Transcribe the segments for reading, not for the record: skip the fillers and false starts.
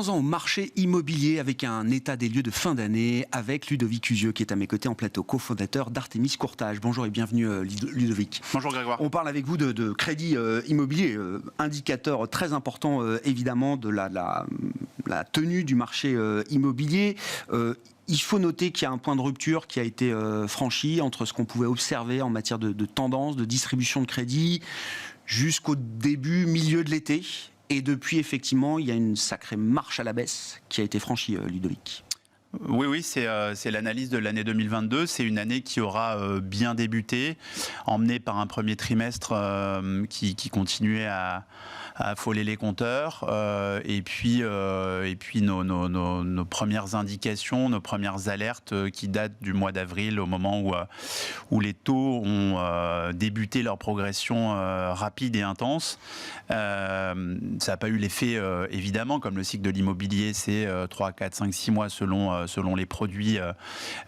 Revenons-en au marché immobilier avec un état des lieux de fin d'année avec Ludovic Usieux qui est à mes côtés en plateau, cofondateur d'Artémis Courtage. Bonjour et bienvenue Ludovic. Bonjour Grégoire. On parle avec vous de crédit immobilier, indicateur très important évidemment de la tenue du marché immobilier. Il faut noter qu'il y a un point de rupture qui a été franchi entre ce qu'on pouvait observer en matière de tendance, de distribution de crédit, jusqu'au début, milieu de l'été. Et depuis, effectivement, il y a une sacrée marche à la baisse qui a été franchie, Ludovic. Oui, c'est l'analyse de l'année 2022. C'est une année qui aura bien débuté, emmenée par un premier trimestre qui continuait à affoler les compteurs. Et puis nos premières indications, nos premières alertes qui datent du mois d'avril, au moment où les taux ont débuté leur progression rapide et intense. Ça n'a pas eu l'effet, évidemment, comme le cycle de l'immobilier, c'est 3, 4, 5, 6 mois selon les produits,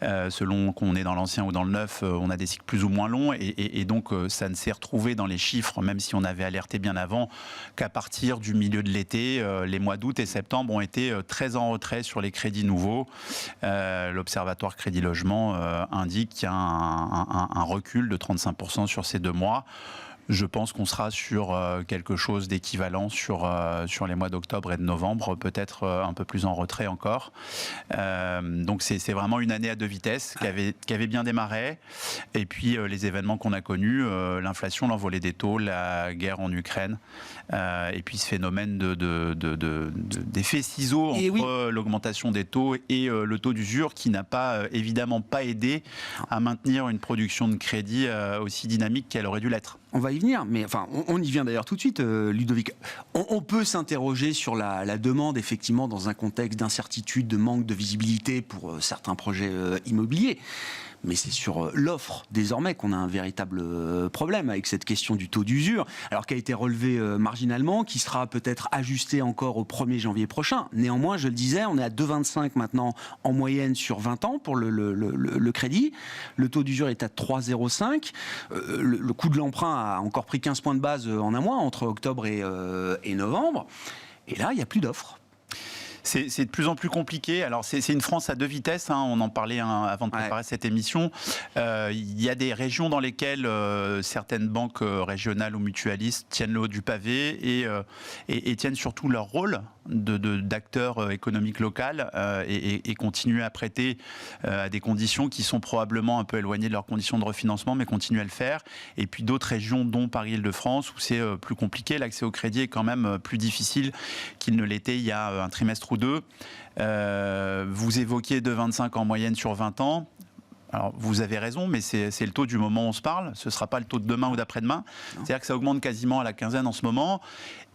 selon qu'on est dans l'ancien ou dans le neuf, on a des cycles plus ou moins longs et donc ça ne s'est retrouvé dans les chiffres, même si on avait alerté bien avant, qu'à partir du milieu de l'été, les mois d'août et septembre ont été très en retrait sur les crédits nouveaux. L'Observatoire Crédit Logement indique qu'il y a un recul de 35% sur ces 2 mois. Je pense qu'on sera sur quelque chose d'équivalent sur les mois d'octobre et de novembre, peut-être un peu plus en retrait encore. Donc c'est vraiment une année à 2 vitesses qui avait bien démarré. Et puis les événements qu'on a connus, l'inflation, l'envolée des taux, la guerre en Ukraine, et puis ce phénomène d'effet ciseau entre l'augmentation des taux et le taux d'usure qui n'a évidemment pas aidé à maintenir une production de crédit aussi dynamique qu'elle aurait dû l'être. On va y venir, mais enfin, on y vient d'ailleurs tout de suite, Ludovic. On peut s'interroger sur la demande, effectivement, dans un contexte d'incertitude, de manque de visibilité pour certains projets immobiliers. Mais c'est sur l'offre, désormais, qu'on a un véritable problème avec cette question du taux d'usure, alors qui a été relevé marginalement, qui sera peut-être ajusté encore au 1er janvier prochain. Néanmoins, je le disais, on est à 2,25 maintenant en moyenne sur 20 ans pour le crédit. Le taux d'usure est à 3,05. Le coût de l'emprunt a encore pris 15 points de base en un mois, entre octobre et novembre. Et là, il n'y a plus d'offres. C'est de plus en plus compliqué. Alors, c'est une France à 2 vitesses. On en parlait avant de préparer cette émission. Il y a des régions dans lesquelles certaines banques régionales ou mutualistes tiennent le haut du pavé et tiennent surtout leur rôle d'acteurs économiques local et continuent à prêter à des conditions qui sont probablement un peu éloignées de leurs conditions de refinancement, mais continuent à le faire. Et puis d'autres régions, dont Paris-Île-de-France, où c'est plus compliqué. L'accès au crédit est quand même plus difficile qu'il ne l'était il y a un trimestre ou 2. Vous évoquiez 2,25 en moyenne sur 20 ans. Alors, vous avez raison, mais c'est le taux du moment où on se parle. Ce ne sera pas le taux de demain ou d'après-demain. C'est-à-dire que ça augmente quasiment à la quinzaine en ce moment.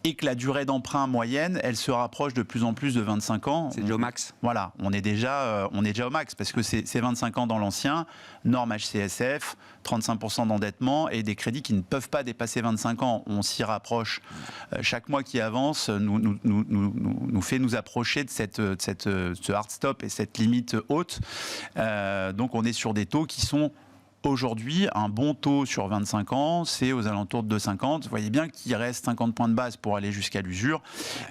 Et que la durée d'emprunt moyenne, elle se rapproche de plus en plus de 25 ans. C'est déjà au max. Voilà, on est déjà au max, parce que c'est 25 ans dans l'ancien, norme HCSF, 35% d'endettement, et des crédits qui ne peuvent pas dépasser 25 ans. On s'y rapproche. Chaque mois qui avance nous fait nous approcher de ce hard stop et cette limite haute. Donc on est sur des taux qui sont... Aujourd'hui, un bon taux sur 25 ans, c'est aux alentours de 2,50. Vous voyez bien qu'il reste 50 points de base pour aller jusqu'à l'usure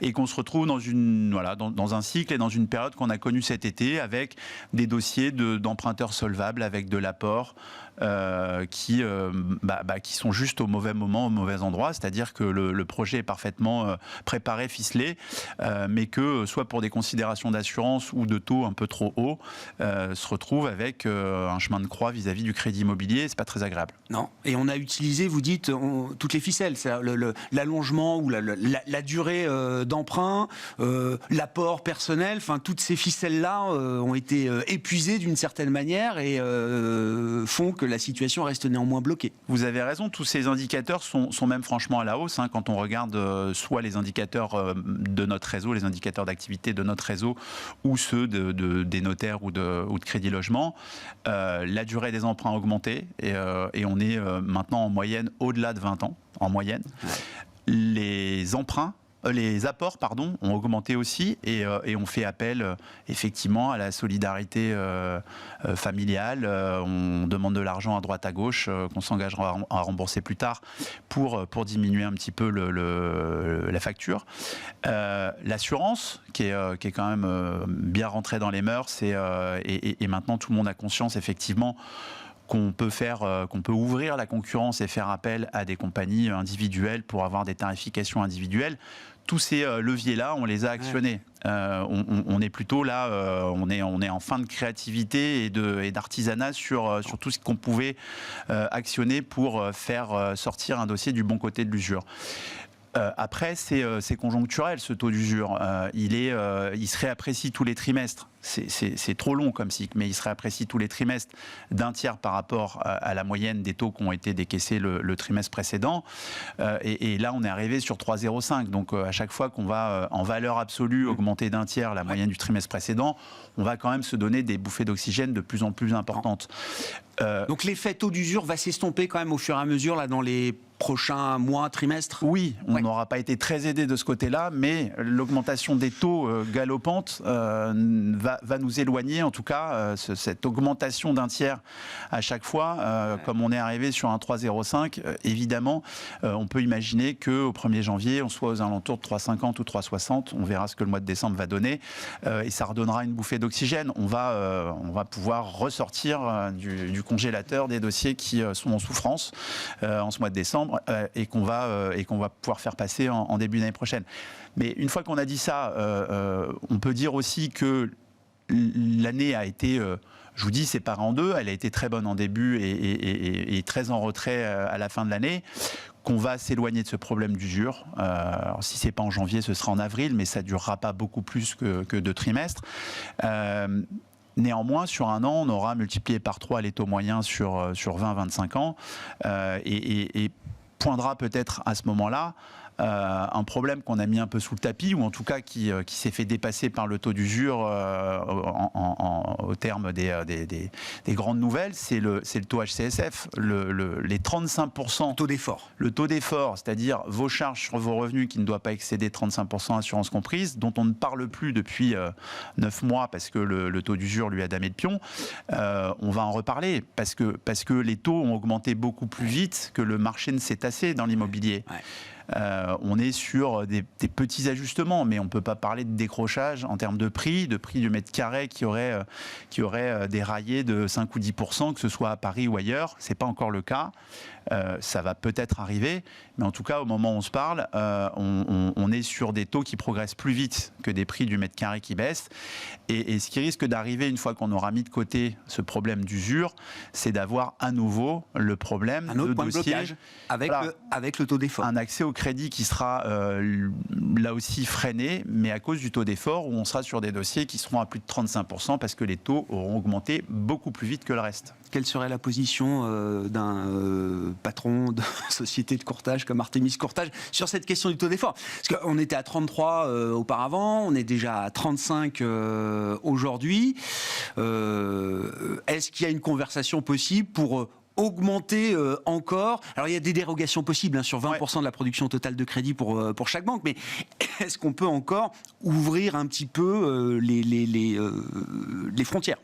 et qu'on se retrouve dans un cycle et dans une période qu'on a connue cet été avec des dossiers d'emprunteurs solvables avec de l'apport qui sont juste au mauvais moment, au mauvais endroit. C'est-à-dire que le projet est parfaitement préparé, ficelé, mais que soit pour des considérations d'assurance ou de taux un peu trop hauts, se retrouve avec un chemin de croix vis-à-vis du crédit immobilier. C'est pas très agréable. Non. Et on a utilisé, vous dites, toutes les ficelles, c'est-à-dire l'allongement ou la durée d'emprunt, l'apport personnel, enfin toutes ces ficelles-là ont été épuisées d'une certaine manière et font que la situation reste néanmoins bloquée. Vous avez raison, tous ces indicateurs sont même franchement à la hausse. Quand on regarde soit les indicateurs de notre réseau, les indicateurs d'activité de notre réseau, ou ceux des notaires ou de Crédit Logement, la durée des emprunts a augmenté et on est maintenant en moyenne au-delà de 20 ans, en moyenne. Les emprunts ont augmenté aussi et on fait appel effectivement à la solidarité familiale. On demande de l'argent à droite à gauche qu'on s'engagera à rembourser plus tard pour diminuer un petit peu la facture. L'assurance qui est quand même bien rentrée dans les mœurs et maintenant tout le monde a conscience effectivement qu'on peut ouvrir la concurrence et faire appel à des compagnies individuelles pour avoir des tarifications individuelles. Tous ces leviers-là, on les a actionnés. On est plutôt là, on est en fin de créativité et d'artisanat sur tout ce qu'on pouvait actionner pour faire sortir un dossier du bon côté de l'usure. Après, c'est conjoncturel ce taux d'usure. Il se réapprécie tous les trimestres. C'est trop long comme cycle, mais il se réapprécie tous les trimestres d'un tiers par rapport à la moyenne des taux qui ont été décaissés le trimestre précédent. Et là, on est arrivé sur 3,05. Donc, à chaque fois qu'on va en valeur absolue augmenter d'un tiers la moyenne du trimestre précédent, on va quand même se donner des bouffées d'oxygène de plus en plus importantes. Donc, l'effet taux d'usure va s'estomper quand même au fur et à mesure là, dans les prochains mois, trimestres? Oui, on n'aura pas été très aidé de ce côté-là, mais l'augmentation des taux galopante va nous éloigner, en tout cas, cette augmentation d'un tiers à chaque fois, comme on est arrivé sur un 3,05, évidemment, on peut imaginer qu'au 1er janvier, on soit aux alentours de 3,50 ou 3,60, on verra ce que le mois de décembre va donner, et ça redonnera une bouffée d'oxygène. On va pouvoir ressortir du congélateur des dossiers qui sont en souffrance en ce mois de décembre, et qu'on va pouvoir faire passer en début d'année prochaine. Mais une fois qu'on a dit ça, on peut dire aussi que l'année a été, je vous dis, séparée en deux. Elle a été très bonne en début et très en retrait à la fin de l'année. Qu'on va s'éloigner de ce problème d'usure. Alors, si c'est pas en janvier, ce sera en avril, mais ça durera pas beaucoup plus que 2 trimestres. Néanmoins, sur un an, on aura multiplié par 3 les taux moyens sur 20-25 ans et poindra peut-être à ce moment-là un problème qu'on a mis un peu sous le tapis, ou en tout cas qui s'est fait dépasser par le taux d'usure au terme des grandes nouvelles, c'est le taux HCSF, les 35%. Le taux d'effort, c'est-à-dire vos charges sur vos revenus qui ne doivent pas excéder 35% assurance comprise, dont on ne parle plus depuis 9 mois parce que le taux d'usure lui a damé le pion. On va en reparler parce que les taux ont augmenté beaucoup plus vite que le marché ne s'est tassé dans l'immobilier. Ouais. On est sur des petits ajustements, mais on ne peut pas parler de décrochage en termes de prix du mètre carré qui aurait déraillé de 5 ou 10%, que ce soit à Paris ou ailleurs. Ce n'est pas encore le cas. Ça va peut-être arriver, mais en tout cas, au moment où on se parle, on est sur des taux qui progressent plus vite que des prix du mètre carré qui baissent. Et ce qui risque d'arriver une fois qu'on aura mis de côté ce problème d'usure, c'est d'avoir à nouveau le problème un autre point de blocage avec le taux d'effort. Un accès au crédit qui sera là aussi freiné, mais à cause du taux d'effort, où on sera sur des dossiers qui seront à plus de 35% parce que les taux auront augmenté beaucoup plus vite que le reste. Quelle serait la position d'un patron de société de courtage comme Artemis Courtage sur cette question du taux d'effort? Parce qu'on était à 33 auparavant, on est déjà à 35 aujourd'hui. Est-ce qu'il y a une conversation possible pour augmenter encore? Alors il y a des dérogations possibles sur 20% de la production totale de crédit pour chaque banque, mais est-ce qu'on peut encore ouvrir un petit peu les frontières?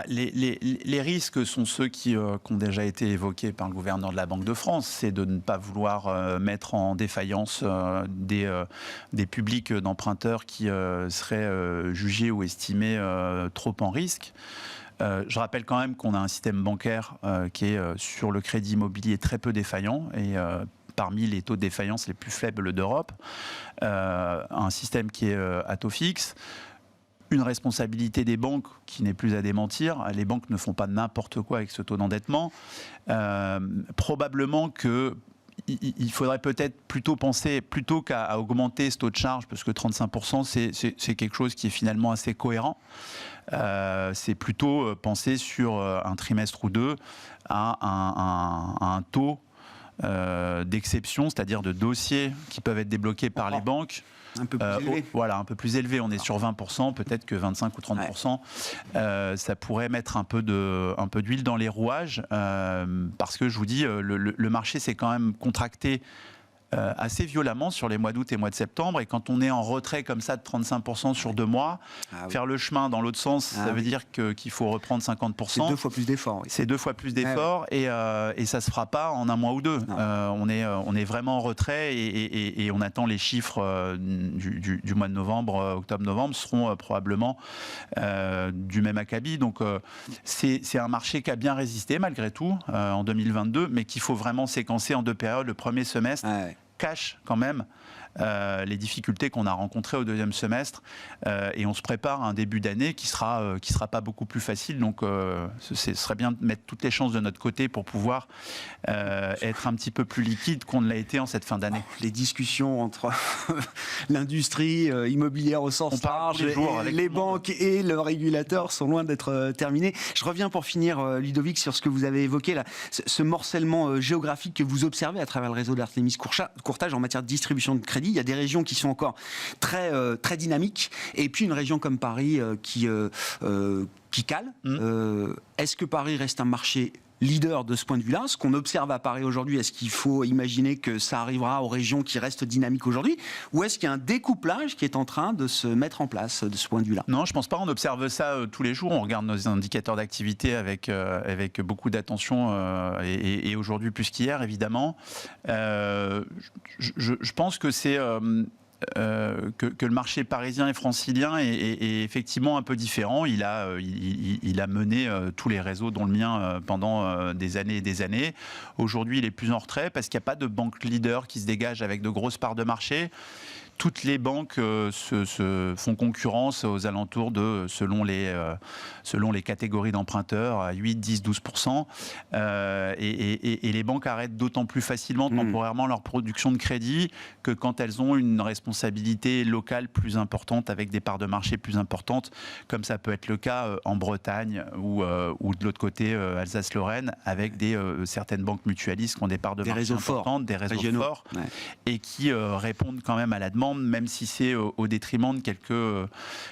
Les risques sont ceux qui ont déjà été évoqués par le gouverneur de la Banque de France, c'est de ne pas vouloir mettre en défaillance des publics d'emprunteurs qui seraient jugés ou estimés trop en risque. Je rappelle quand même qu'on a un système bancaire qui est sur le crédit immobilier très peu défaillant et parmi les taux de défaillance les plus faibles d'Europe. Un système qui est à taux fixe. Une responsabilité des banques qui n'est plus à démentir. Les banques ne font pas n'importe quoi avec ce taux d'endettement. Probablement que il faudrait peut-être plutôt penser, plutôt qu'à augmenter ce taux de charge, parce que 35%, c'est quelque chose qui est finalement assez cohérent. C'est plutôt penser sur un trimestre ou deux à un taux d'exception, c'est-à-dire de dossiers qui peuvent être débloqués par les banques. Un peu plus élevé. Voilà, un peu plus élevé. On est sur 20%, peut-être que 25 ou 30%. Ça pourrait mettre un peu d'huile dans les rouages, parce que je vous dis, le marché s'est quand même contracté assez violemment sur les mois d'août et mois de septembre. Et quand on est en retrait comme ça de 35% sur 2 mois, faire le chemin dans l'autre sens, ça veut dire qu'il faut reprendre 50%. C'est 2 fois plus d'efforts. Oui. C'est 2 fois plus d'efforts et ça ne se fera pas en un mois ou 2. On est vraiment en retrait et on attend les chiffres du mois de novembre, octobre-novembre seront probablement du même acabit. Donc c'est un marché qui a bien résisté malgré tout en 2022, mais qu'il faut vraiment séquencer en 2 périodes. Le premier semestre cache quand même les difficultés qu'on a rencontrées au deuxième semestre et on se prépare à un début d'année qui sera pas beaucoup plus facile. Donc ce serait bien de mettre toutes les chances de notre côté pour pouvoir être un petit peu plus liquide qu'on ne l'a été en cette fin d'année. Les discussions entre l'industrie immobilière au sens large, les banques et le régulateur sont loin d'être terminées. Je reviens pour finir, Ludovic, sur ce que vous avez évoqué là, ce morcellement géographique que vous observez à travers le réseau d'Artémis Courtage en matière de distribution de crédit. Il y a des régions qui sont encore très dynamiques, et puis une région comme Paris qui cale. Est-ce que Paris reste un marché leader de ce point de vue-là? Ce qu'on observe à Paris aujourd'hui, est-ce qu'il faut imaginer que ça arrivera aux régions qui restent dynamiques aujourd'hui, ou est-ce qu'il y a un découplage qui est en train de se mettre en place de ce point de vue-là? Non, je ne pense pas. On observe ça tous les jours. On regarde nos indicateurs d'activité avec beaucoup d'attention et aujourd'hui plus qu'hier, évidemment. Je pense que c'est... que le marché parisien et francilien est effectivement un peu différent. Il a mené tous les réseaux, dont le mien, pendant des années et des années. Aujourd'hui, il est plus en retrait parce qu'il n'y a pas de banque leader qui se dégage avec de grosses parts de marché. Toutes les banques se font concurrence aux alentours de, selon les catégories d'emprunteurs, à 8, 10, 12%. Et les banques arrêtent d'autant plus facilement temporairement leur production de crédit que quand elles ont une responsabilité locale plus importante, avec des parts de marché plus importantes, comme ça peut être le cas en Bretagne ou de l'autre côté Alsace-Lorraine, avec certaines banques mutualistes qui ont des parts de marché importantes, des réseaux forts, et qui répondent quand même à la demande, même si c'est au détriment de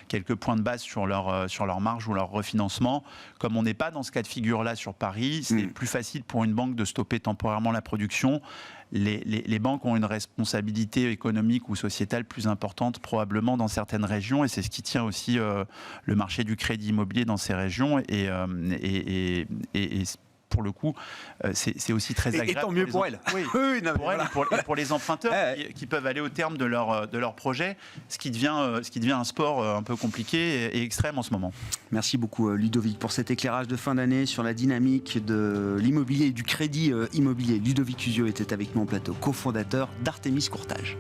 quelques points de base sur leur marge ou leur refinancement. Comme on n'est pas dans ce cas de figure-là sur Paris, c'est plus facile pour une banque de stopper temporairement la production. Les banques ont une responsabilité économique ou sociétale plus importante probablement dans certaines régions, et c'est ce qui tient aussi le marché du crédit immobilier dans ces régions, et pour le coup, c'est aussi très agréable. Et tant mieux pour elles. Oui, pour les emprunteurs qui peuvent aller au terme de leur projet, ce qui devient un sport un peu compliqué et extrême en ce moment. Merci beaucoup, Ludovic, pour cet éclairage de fin d'année sur la dynamique de l'immobilier et du crédit immobilier. Ludovic Usiot était avec nous en plateau, cofondateur d'Artémis Courtage.